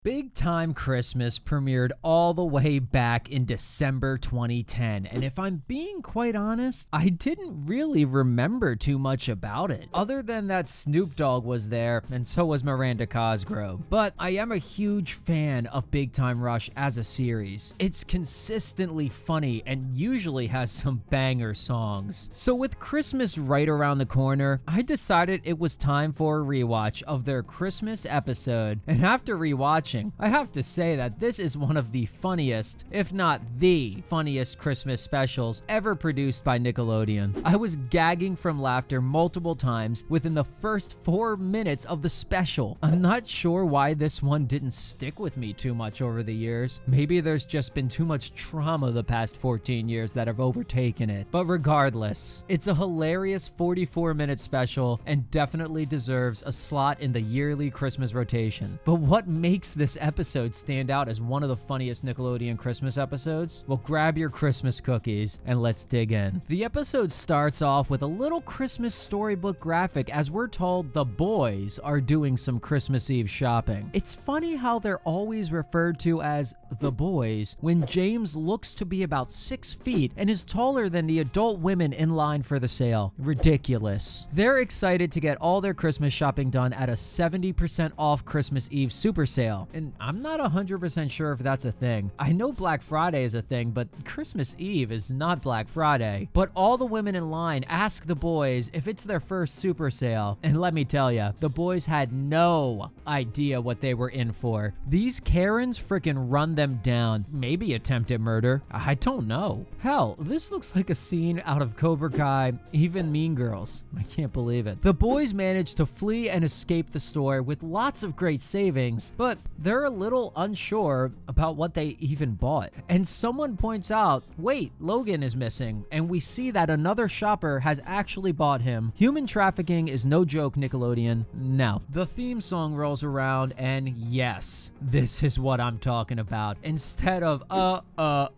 Big Time Christmas premiered all the way back in December 2010, and if I'm being quite honest, I didn't really remember too much about it, other than that Snoop Dogg was there, and so was Miranda Cosgrove. But I am a huge fan of Big Time Rush as a series. It's consistently funny and usually has some banger songs. So with Christmas right around the corner, I decided it was time for a rewatch of their Christmas episode, and after rewatching, I have to say that this is one of the funniest, if not the funniest Christmas specials ever produced by Nickelodeon. I was gagging from laughter multiple times within the first 4 minutes of the special. I'm not sure why this one didn't stick with me too much over the years. Maybe there's just been too much trauma the past 14 years that have overtaken it. But regardless, it's a hilarious 44-minute special and definitely deserves a slot in the yearly Christmas rotation. But what makes this episode stand out as one of the funniest Nickelodeon Christmas episodes? Well, grab your Christmas cookies and let's dig in. The episode starts off with a little Christmas storybook graphic as we're told the boys are doing some Christmas Eve shopping. It's funny how they're always referred to as the boys when James looks to be about 6 feet and is taller than the adult women in line for the sale. Ridiculous. They're excited to get all their Christmas shopping done at a 70% off Christmas Eve super sale. And I'm not 100% sure if that's a thing. I know Black Friday is a thing, but Christmas Eve is not Black Friday. But all the women in line ask the boys if it's their first super sale. And let me tell ya, the boys had no idea what they were in for. These Karens freaking run them down. Maybe attempted murder. I don't know. Hell, this looks like a scene out of Cobra Kai, even Mean Girls. I can't believe it. The boys manage to flee and escape the store with lots of great savings, but they're a little unsure about what they even bought. And someone points out, wait, Logan is missing, and we see that another shopper has actually bought him. Human trafficking is no joke, Nickelodeon. Now, the theme song rolls around, and yes, this is what I'm talking about. Instead of at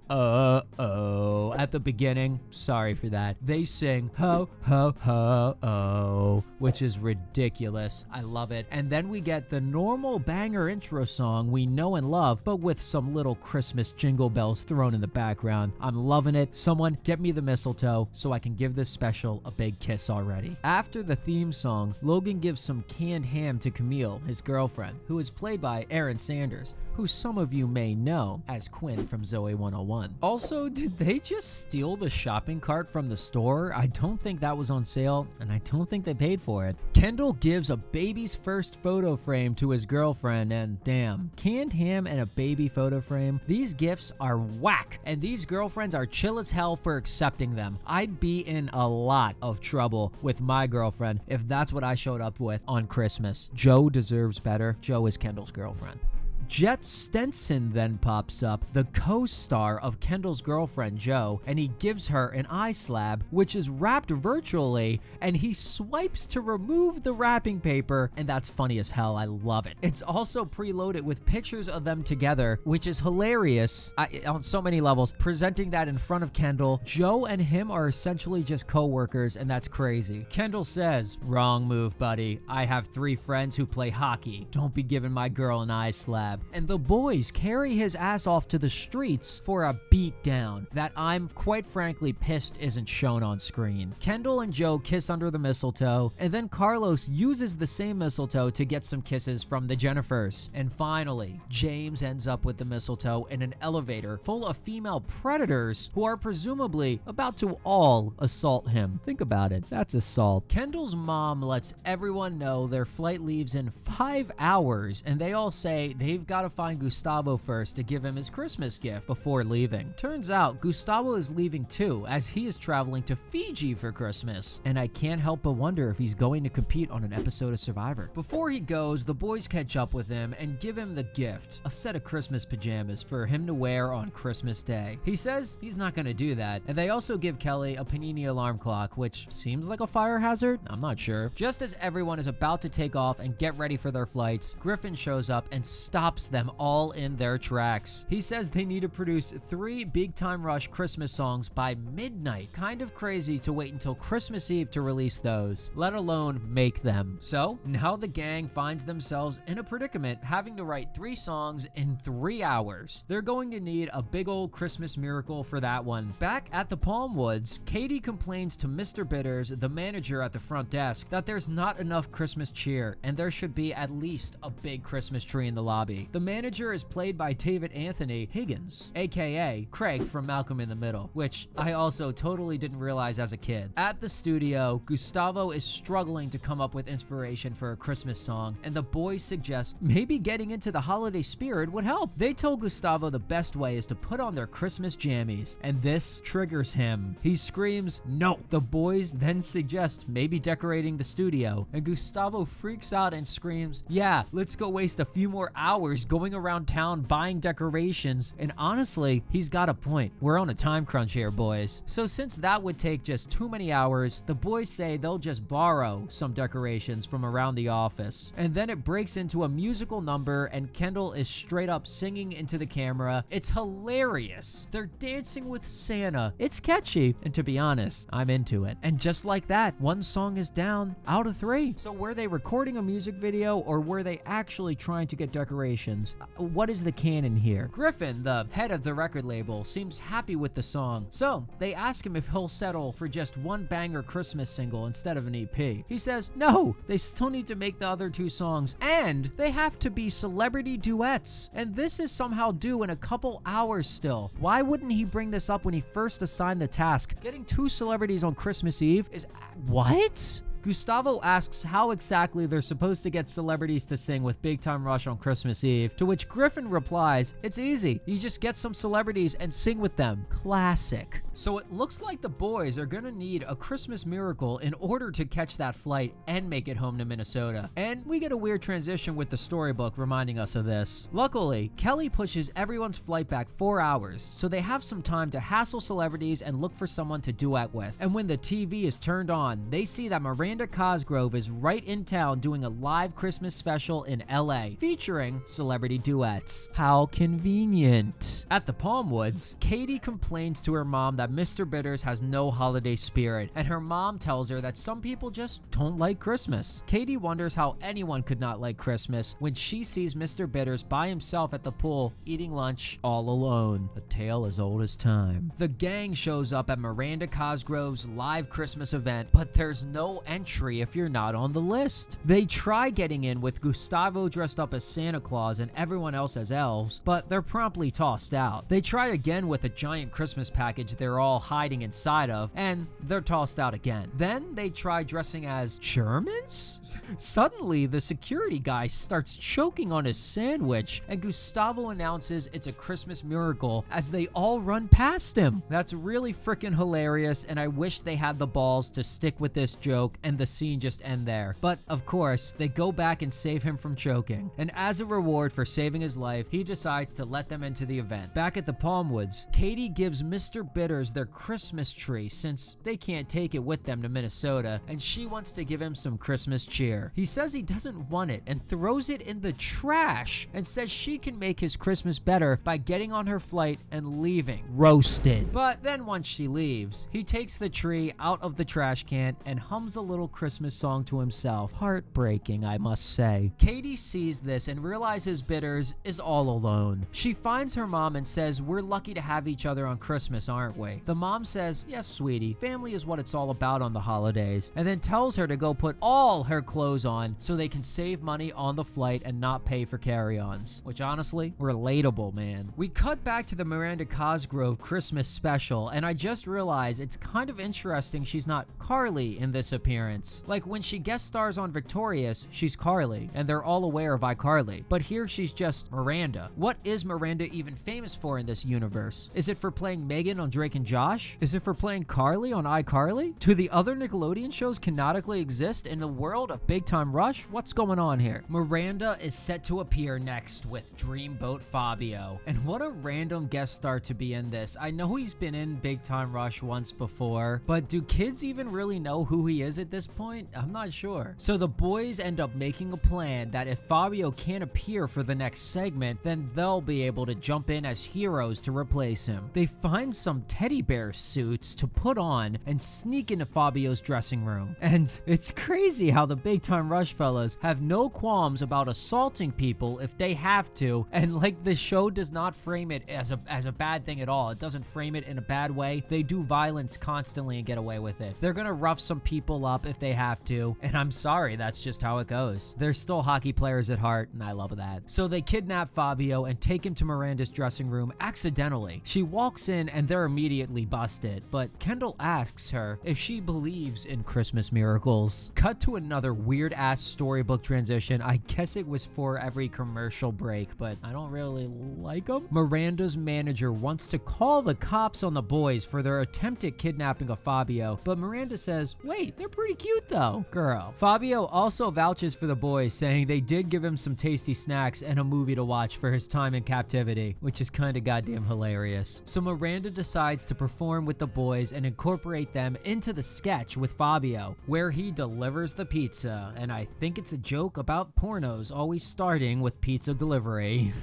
the beginning, sorry for that, they sing ho, ho, ho, oh, which is ridiculous. I love it. And then we get the normal banger intro song we know and love, but with some little Christmas jingle bells thrown in the background. I'm loving it. Someone get me the mistletoe so I can give this special a big kiss already. After the theme song, Logan gives some canned ham to Camille, his girlfriend, who is played by Erin Sanders, who some of you may know as Quinn from Zoe 101. Also, did they just steal the shopping cart from the store? I don't think that was on sale, and I don't think they paid for it. Kendyl gives a baby's first photo frame to his girlfriend, and damn, canned ham and a baby photo frame, these gifts are whack, and these girlfriends are chill as hell for accepting them. I'd be in a lot of trouble with my girlfriend if that's what I showed up with on Christmas. Joe deserves better. Joe is Kendall's girlfriend. Jet Stenson then pops up, the co-star of Kendall's girlfriend Joe, and he gives her an eye slab, which is wrapped virtually, and he swipes to remove the wrapping paper, and that's funny as hell. I love it. It's also preloaded with pictures of them together, which is hilarious on so many levels. Presenting that in front of Kendyl, Joe and him are essentially just co-workers, and that's crazy. Kendyl says, "Wrong move, buddy. I have 3 friends who play hockey. Don't be giving my girl an eye slab." And the boys carry his ass off to the streets for a beatdown that I'm quite frankly pissed isn't shown on screen. Kendyl and Joe kiss under the mistletoe, and then Carlos uses the same mistletoe to get some kisses from the Jennifers. And finally, James ends up with the mistletoe in an elevator full of female predators who are presumably about to all assault him. Think about it. That's assault. Kendall's mom lets everyone know their flight leaves in 5 hours, and they all say they've got to find Gustavo first to give him his Christmas gift before leaving. Turns out Gustavo is leaving too, as he is traveling to Fiji for Christmas, and I can't help but wonder if he's going to compete on an episode of Survivor. Before he goes, the boys catch up with him and give him the gift, a set of Christmas pajamas for him to wear on Christmas Day. He says he's not going to do that, and they also give Kelly a Panini alarm clock, which seems like a fire hazard? I'm not sure. Just as everyone is about to take off and get ready for their flights, Griffin shows up and stops stops them all in their tracks. He says they need to produce 3 Big Time Rush Christmas songs by midnight. Kind of crazy to wait until Christmas Eve to release those, let alone make them. So now the gang finds themselves in a predicament, having to write 3 songs in 3 hours. They're going to need a big old Christmas miracle for that one. Back at the Palmwoods, Katie complains to Mr. Bitters, the manager at the front desk, that there's not enough Christmas cheer and there should be at least a big Christmas tree in the lobby. The manager is played by David Anthony Higgins, aka Craig from Malcolm in the Middle, which I also totally didn't realize as a kid. At the studio, Gustavo is struggling to come up with inspiration for a Christmas song, and the boys suggest maybe getting into the holiday spirit would help. They told Gustavo the best way is to put on their Christmas jammies, and this triggers him. He screams, "No!" The boys then suggest maybe decorating the studio, and Gustavo freaks out and screams, "Yeah, let's go waste a few more hours going around town buying decorations." And honestly, he's got a point. We're on a time crunch here, boys. So since that would take just too many hours, the boys say they'll just borrow some decorations from around the office. And then it breaks into a musical number and Kendyl is straight up singing into the camera. It's hilarious. They're dancing with Santa. It's catchy, and to be honest, I'm into it. And just like that, one song is down out of 3. So were they recording a music video or were they actually trying to get decorations? What is the canon here? Griffin, the head of the record label, seems happy with the song. So they ask him if he'll settle for just one banger Christmas single instead of an EP. He says no, they still need to make the other 2 songs and they have to be celebrity duets. And this is somehow due in a couple hours still. Why wouldn't he bring this up when he first assigned the task? Getting 2 celebrities on Christmas Eve is... what? Gustavo asks how exactly they're supposed to get celebrities to sing with Big Time Rush on Christmas Eve, to which Griffin replies, "It's easy. You just get some celebrities and sing with them." Classic. So it looks like the boys are gonna need a Christmas miracle in order to catch that flight and make it home to Minnesota. And we get a weird transition with the storybook reminding us of this. Luckily, Kelly pushes everyone's flight back 4 hours, so they have some time to hassle celebrities and look for someone to duet with. And when the TV is turned on, they see that Miranda Cosgrove is right in town doing a live Christmas special in LA featuring celebrity duets. How convenient. At the Palmwoods, Katie complains to her mom that Mr. Bitters has no holiday spirit, and her mom tells her that some people just don't like Christmas. Katie wonders how anyone could not like Christmas when she sees Mr. Bitters by himself at the pool eating lunch all alone. A tale as old as time. The gang shows up at Miranda Cosgrove's live Christmas event, but there's no entry if you're not on the list. They try getting in with Gustavo dressed up as Santa Claus and everyone else as elves, but they're promptly tossed out. They try again with a giant Christmas package they're all hiding inside of, and they're tossed out again. Then they try dressing as Germans? Suddenly, the security guy starts choking on his sandwich, and Gustavo announces it's a Christmas miracle as they all run past him. That's really freaking hilarious, and I wish they had the balls to stick with this joke and the scene just end there. But of course, they go back and save him from choking. And as a reward for saving his life, he decides to let them into the event. Back at the Palmwoods, Katie gives Mr. Bitters their Christmas tree since they can't take it with them to Minnesota, and she wants to give him some Christmas cheer. He says he doesn't want it and throws it in the trash and says she can make his Christmas better by getting on her flight and leaving. Roasted. But then once she leaves, he takes the tree out of the trash can and hums a little Christmas song to himself. Heartbreaking, I must say. Katie sees this and realizes Bitters is all alone. She finds her mom and says, "We're lucky to have each other on Christmas, aren't we?" The mom says, "Yes, sweetie, family is what it's all about on the holidays," and then tells her to go put all her clothes on so they can save money on the flight and not pay for carry-ons. Which honestly, relatable, man. We cut back to the Miranda Cosgrove Christmas special, and I just realized it's kind of interesting she's not Carly in this appearance. Like when she guest stars on Victorious, she's Carly, and they're all aware of iCarly. But here she's just Miranda. What is Miranda even famous for in this universe? Is it for playing Megan on Drake and and Josh? Is it for playing Carly on iCarly? Do the other Nickelodeon shows canonically exist in the world of Big Time Rush? What's going on here? Miranda is set to appear next with Dreamboat Fabio. And what a random guest star to be in this. I know he's been in Big Time Rush once before, but do kids even really know who he is at this point? I'm not sure. So the boys end up making a plan that if Fabio can't appear for the next segment, then they'll be able to jump in as heroes to replace him. They find some teddy bear suits to put on and sneak into Fabio's dressing room. And it's crazy how the Big Time Rush fellas have no qualms about assaulting people if they have to, and like the show does not frame it as a bad thing at all. It doesn't frame it in a bad way. They do violence constantly and get away with it. They're gonna rough some people up if they have to, and I'm sorry, that's just how it goes. They're still hockey players at heart, and I love that. So they kidnap Fabio and take him to Miranda's dressing room accidentally. She walks in and they're immediately busted, but Kendyl asks her if she believes in Christmas miracles. Cut to another weird ass storybook transition. I guess it was for every commercial break, but I don't really like them. Miranda's manager wants to call the cops on the boys for their attempted kidnapping of Fabio, but Miranda says, wait, they're pretty cute though. Girl. Fabio also vouches for the boys, saying they did give him some tasty snacks and a movie to watch for his time in captivity, which is kind of goddamn hilarious. So Miranda decides to perform with the boys and incorporate them into the sketch with Fabio, where he delivers the pizza, and I think it's a joke about pornos always starting with pizza delivery.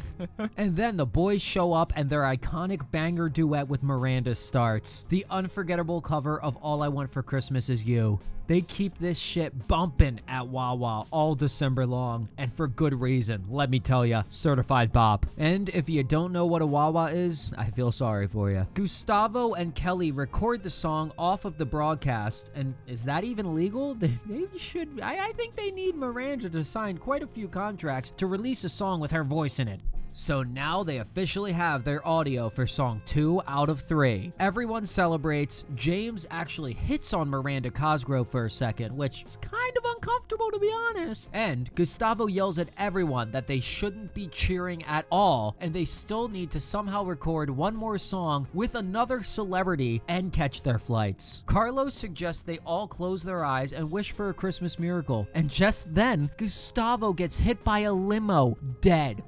And then the boys show up and their iconic banger duet with Miranda starts. The unforgettable cover of All I Want for Christmas Is You. They keep this shit bumping at Wawa all December long, and for good reason, let me tell ya, certified bop. And if you don't know what a Wawa is, I feel sorry for you. Gustavo and Kelly record the song off of the broadcast, and is that even legal? They should, I think they need Miranda to sign quite a few contracts to release a song with her voice in it. So now they officially have their audio for song 2 out of 3. Everyone celebrates. James actually hits on Miranda Cosgrove for a second, which is kind of uncomfortable to be honest. And Gustavo yells at everyone that they shouldn't be cheering at all, and they still need to somehow record one more song with another celebrity and catch their flights. Carlos suggests they all close their eyes and wish for a Christmas miracle. And just then, Gustavo gets hit by a limo. Dead.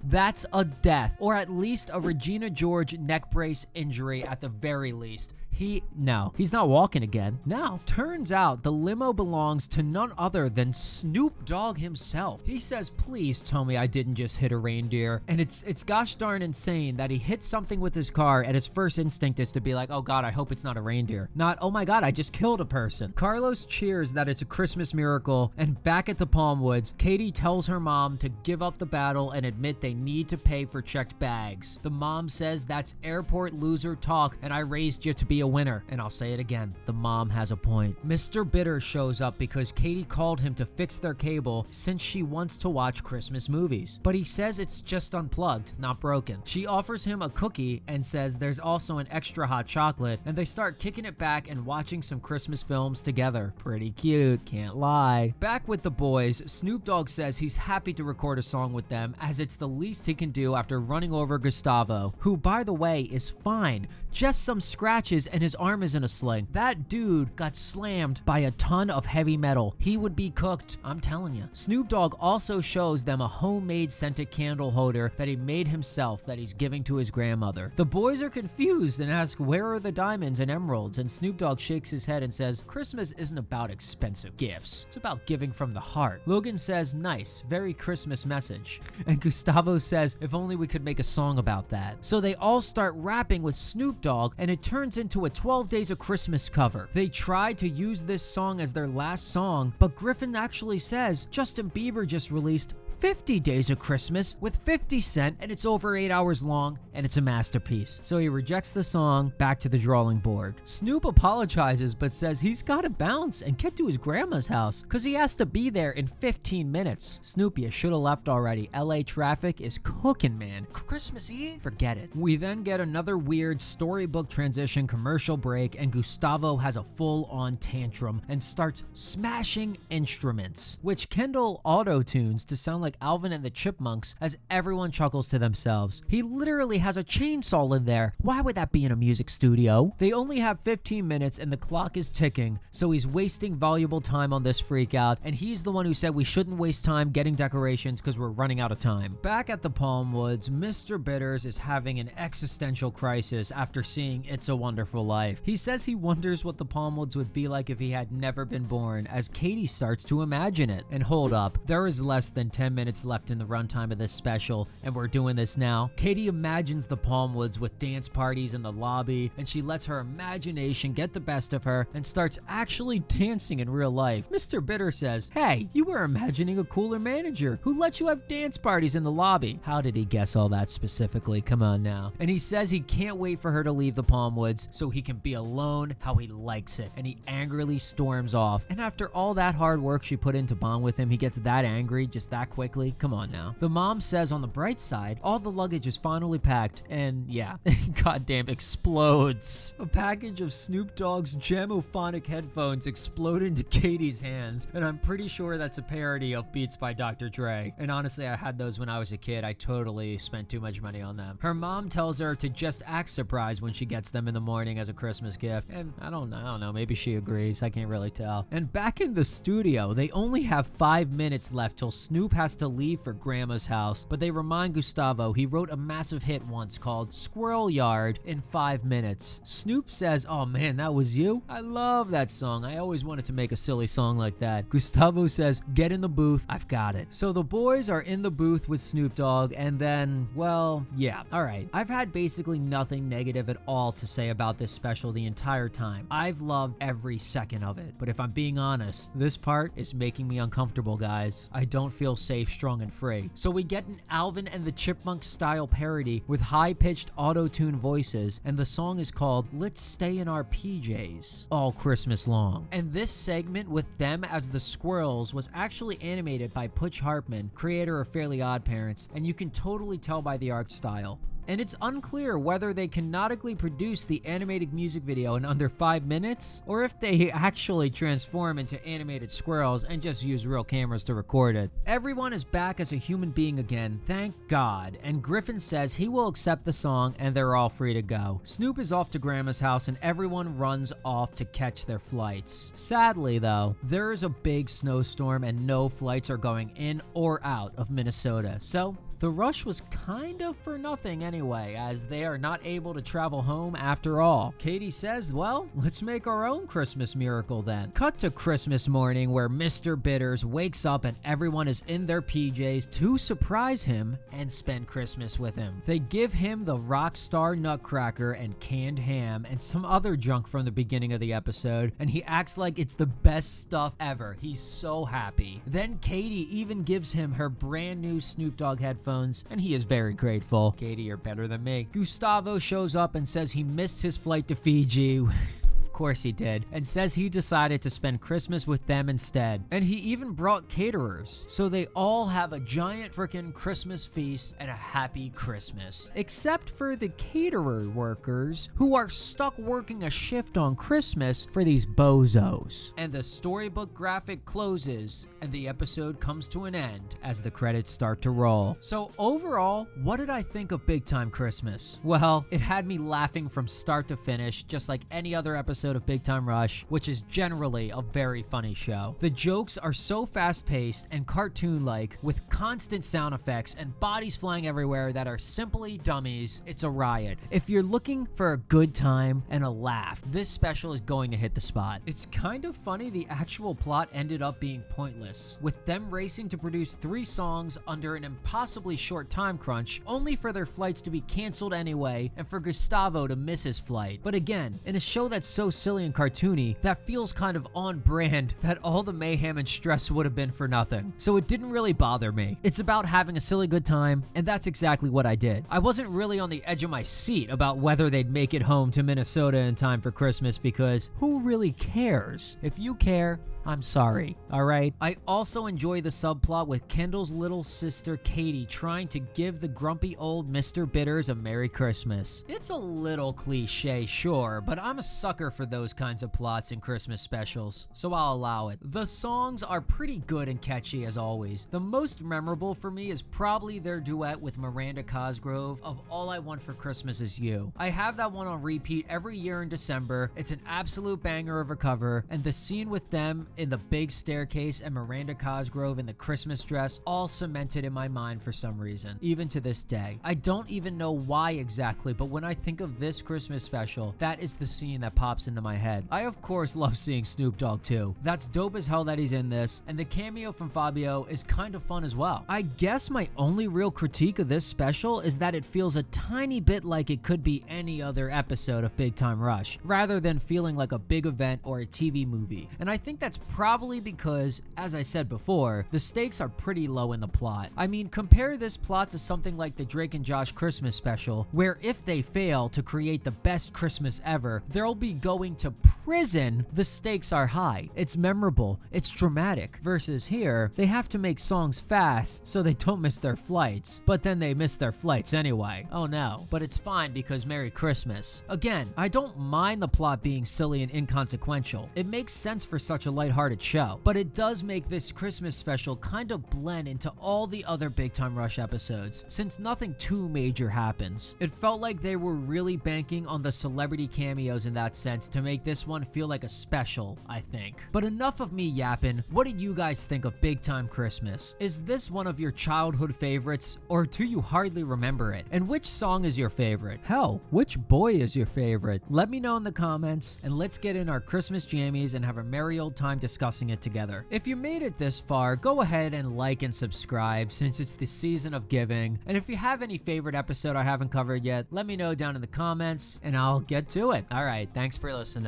That's a death, or at least a Regina George neck brace injury at the very least. He's not walking again. No. Turns out the limo belongs to none other than Snoop Dogg himself. He says, please tell me I didn't just hit a reindeer. And it's gosh darn insane that he hit something with his car and his first instinct is to be like, oh God, I hope it's not a reindeer. Not, oh my God, I just killed a person. Carlos cheers that it's a Christmas miracle, and back at the Palmwoods, Katie tells her mom to give up the battle and admit they need to pay for checked bags. The mom says that's airport loser talk and I raised you to be a winner. And I'll say it again, the mom has a point. Mr. Bitter shows up because Katie called him to fix their cable since she wants to watch Christmas movies. But he says it's just unplugged, not broken. She offers him a cookie and says there's also an extra hot chocolate, and they start kicking it back and watching some Christmas films together. Pretty cute, can't lie. Back with the boys, Snoop Dogg says he's happy to record a song with them as it's the least he can do after running over Gustavo, who by the way is fine, just some scratches and his arm is in a sling. That dude got slammed by a ton of heavy metal. He would be cooked, I'm telling you. Snoop Dogg also shows them a homemade scented candle holder that he made himself that he's giving to his grandmother. The boys are confused and ask where are the diamonds and emeralds, and Snoop Dogg shakes his head and says Christmas isn't about expensive gifts, it's about giving from the heart. Logan says nice, very Christmas message, and Gustavo says if only we could make a song about that. So they all start rapping with Snoop Dogg and it turns into a 12 Days of Christmas cover. They tried to use this song as their last song, but Griffin actually says Justin Bieber just released 50 Days of Christmas with 50 Cent and it's over 8 hours long and it's a masterpiece. So he rejects the song, back to the drawing board. Snoop apologizes but says he's gotta bounce and get to his grandma's house because he has to be there in 15 minutes. Snoop, you should have left already. LA traffic is cooking, man. Christmas Eve? Forget it. We then get another weird storybook transition commercial commercial break and Gustavo has a full-on tantrum and starts smashing instruments, which Kendyl auto-tunes to sound like Alvin and the Chipmunks as everyone chuckles to themselves. He literally has a chainsaw in there. Why would that be in a music studio? They only have 15 minutes and the clock is ticking, so he's wasting valuable time on this freak out, and he's the one who said we shouldn't waste time getting decorations because we're running out of time. Back at the Palmwoods, Mr. Bitters is having an existential crisis after seeing It's a Wonderful Life. He says he wonders what the Palmwoods would be like if he had never been born, as Katie starts to imagine it. And hold up, there is less than 10 minutes left in the runtime of this special, and we're doing this now. Katie imagines the Palmwoods with dance parties in the lobby, and she lets her imagination get the best of her and starts actually dancing in real life. Mr. Bitter says, "Hey, you were imagining a cooler manager who lets you have dance parties in the lobby." How did he guess all that specifically? Come on now. And he says he can't wait for her to leave the Palmwoods so he can be alone how he likes it, and he angrily storms off. And after all that hard work she put in to bond with him, he gets that angry just that quickly? Come on now. The mom says on the bright side, all the luggage is finally packed, and yeah, goddamn explodes. A package of Snoop Dogg's Jamophonic headphones explode into Katie's hands, and I'm pretty sure that's a parody of Beats by Dr. Dre. And honestly, I had those when I was a kid. I totally spent too much money on them. Her mom tells her to just act surprised when she gets them in the morning as a Christmas gift, and I don't know, maybe she agrees. I can't really tell. And back in the studio, they only have 5 minutes left till Snoop has to leave for Grandma's house, but they remind Gustavo he wrote a massive hit once called Squirrel Yard in 5 minutes. Snoop says, "Oh man, that was you? I love that song. I always wanted to make a silly song like that." Gustavo says, "Get in the booth, I've got it." So the boys are in the booth with Snoop Dogg, and then, well, yeah, alright. I've had basically nothing negative at all to say about this special the entire time. I've loved every second of it, but if I'm being honest, this part is making me uncomfortable, guys. I don't feel safe, strong, and free. So we get an Alvin and the Chipmunks style parody with high-pitched auto-tune voices, and the song is called Let's Stay in Our PJs all Christmas long. And this segment with them as the squirrels was actually animated by Butch Hartman, creator of Fairly Odd Parents, and you can totally tell by the art style. And it's unclear whether they canonically produce the animated music video in under 5 minutes, or if they actually transform into animated squirrels and just use real cameras to record it. Everyone is back as a human being again, thank God, and Griffin says he will accept the song and they're all free to go. Snoop is off to Grandma's house and everyone runs off to catch their flights. Sadly though, there is a big snowstorm and no flights are going in or out of Minnesota, so the rush was kind of for nothing anyway, as they are not able to travel home after all. Katie says, well, let's make our own Christmas miracle then. Cut to Christmas morning where Mr. Bitters wakes up and everyone is in their PJs to surprise him and spend Christmas with him. They give him the Rockstar Nutcracker and canned ham and some other junk from the beginning of the episode, and he acts like it's the best stuff ever. He's so happy. Then Katie even gives him her brand new Snoop Dogg headphones, and he is very grateful. Katie, you're better than me. Gustavo shows up and says he missed his flight to Fiji. Of course he did, and says he decided to spend Christmas with them instead. And he even brought caterers, so they all have a giant frickin' Christmas feast and a happy Christmas. Except for the caterer workers, who are stuck working a shift on Christmas for these bozos. And the storybook graphic closes, and the episode comes to an end as the credits start to roll. So overall, what did I think of Big Time Christmas? Well, it had me laughing from start to finish, just like any other episode of Big Time Rush, which is generally a very funny show. The jokes are so fast-paced and cartoon-like, with constant sound effects and bodies flying everywhere that are simply dummies. It's a riot. If you're looking for a good time and a laugh, this special is going to hit the spot. It's kind of funny the actual plot ended up being pointless, with them racing to produce 3 songs under an impossibly short time crunch, only for their flights to be canceled anyway and for Gustavo to miss his flight. But again, in a show that's so silly and cartoony, that feels kind of on brand that all the mayhem and stress would have been for nothing. So it didn't really bother me. It's about having a silly good time, and that's exactly what I did. I wasn't really on the edge of my seat about whether they'd make it home to Minnesota in time for Christmas, because who really cares? If you care, I'm sorry, alright? I also enjoy the subplot with Kendall's little sister Katie trying to give the grumpy old Mr. Bitters a Merry Christmas. It's a little cliche, sure, but I'm a sucker for those kinds of plots in Christmas specials, so I'll allow it. The songs are pretty good and catchy as always. The most memorable for me is probably their duet with Miranda Cosgrove of All I Want for Christmas Is You. I have that one on repeat every year in December. It's an absolute banger of a cover, and the scene with them in the big staircase and Miranda Cosgrove in the Christmas dress all cemented in my mind for some reason, even to this day. I don't even know why exactly, but when I think of this Christmas special, that is the scene that pops into my head. I of course love seeing Snoop Dogg too. That's dope as hell that he's in this, and the cameo from Fabio is kind of fun as well. I guess my only real critique of this special is that it feels a tiny bit like it could be any other episode of Big Time Rush, rather than feeling like a big event or a TV movie. And I think that's probably because, as I said before, the stakes are pretty low in the plot. I mean, compare this plot to something like the Drake and Josh Christmas special, where if they fail to create the best Christmas ever, they'll be going to prison. The stakes are high. It's memorable. It's dramatic. Versus here, they have to make songs fast so they don't miss their flights, but then they miss their flights anyway. Oh no. But it's fine because Merry Christmas. Again, I don't mind the plot being silly and inconsequential. It makes sense for such a lighthearted show, but it does make this Christmas special kind of blend into all the other Big Time Rush episodes, since nothing too major happens. It felt like they were really banking on the celebrity cameos in that sense to make this one feel like a special, I think. But enough of me yapping. What do you guys think of Big Time Christmas? Is this one of your childhood favorites, or do you hardly remember it? And which song is your favorite? Hell, which boy is your favorite? Let me know in the comments, and let's get in our Christmas jammies and have a merry old time discussing it together. If you made it this far, go ahead and like and subscribe since it's the season of giving. And if you have any favorite episode I haven't covered yet, let me know down in the comments and I'll get to it. All right, thanks for listening.